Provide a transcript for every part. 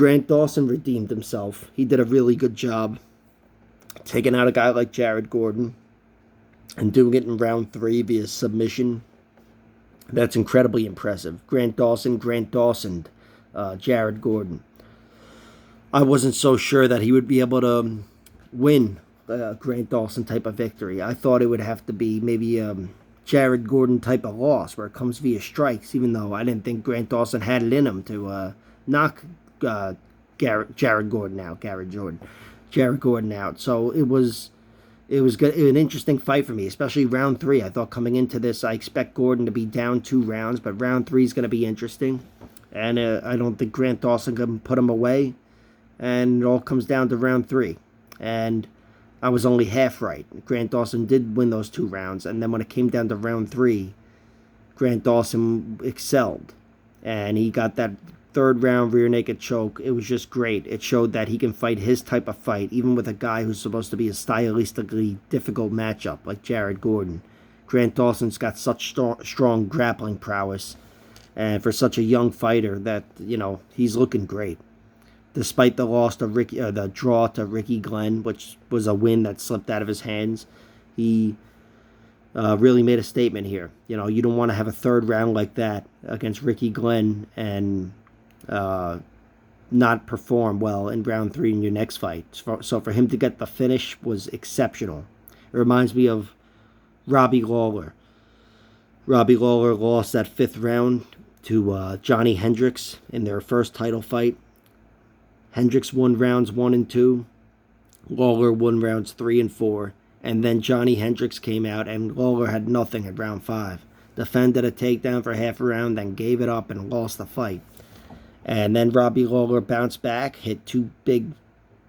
Grant Dawson redeemed himself. He did a really good job taking out a guy like Jared Gordon and doing it in round 3 via submission. That's incredibly impressive. Grant Dawson, Jared Gordon. I wasn't so sure that he would be able to win a Grant Dawson type of victory. I thought it would have to be maybe Jared Gordon type of loss where it comes via strikes, even though I didn't think Grant Dawson had it in him to knock Jared Gordon out. So it was good, an interesting fight for me, especially round 3. I thought coming into this, I expect Gordon to be down 2 rounds, but round 3 is going to be interesting. And I don't think Grant Dawson can put him away. And it all comes down to round 3. And I was only half right. Grant Dawson did win those 2 rounds. And then when it came down to round 3, Grant Dawson excelled. And he got that 3rd round rear naked choke. It was just great. It showed that he can fight his type of fight, even with a guy who's supposed to be a stylistically difficult matchup like Jared Gordon. Grant Dawson's got such strong grappling prowess. And for such a young fighter that, he's looking great. Despite the loss to the draw to Ricky Glenn, which was a win that slipped out of his hands, he really made a statement here. You don't want to have a 3rd round like that against Ricky Glenn and not perform well in round 3 in your next fight. So for him to get the finish was exceptional. It reminds me of Robbie Lawler. Robbie Lawler lost that 5th round to Johnny Hendricks in their first title fight. Hendricks won rounds 1 and 2. Lawler won rounds 3 and 4. And then Johnny Hendricks came out and Lawler had nothing at round 5. Defended a takedown for half a round, then gave it up and lost the fight. And then Robbie Lawler bounced back, hit 2 big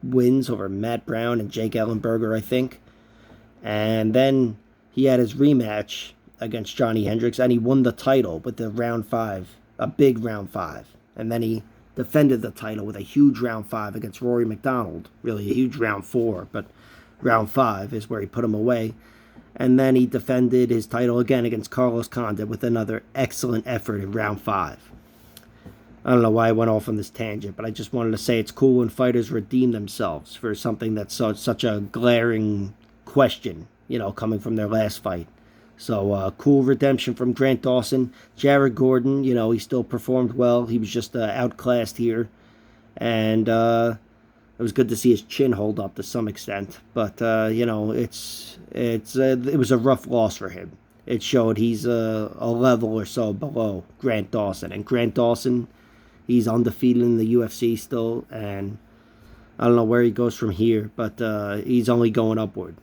wins over Matt Brown and Jake Ellenberger, I think. And then he had his rematch against Johnny Hendricks, and he won the title with the round 5, a big round 5. And then he defended the title with a huge round 5 against Rory McDonald. Really a huge round 4, but round 5 is where he put him away. And then he defended his title again against Carlos Condit with another excellent effort in round 5. I don't know why I went off on this tangent, but I just wanted to say it's cool when fighters redeem themselves for something that's such a glaring question, coming from their last fight. So, cool redemption from Grant Dawson. Jared Gordon, he still performed well. He was just outclassed here. And it was good to see his chin hold up to some extent. But, it was a rough loss for him. It showed he's a level or so below Grant Dawson. And Grant Dawson, he's undefeated in the UFC still. And I don't know where he goes from here, but he's only going upward.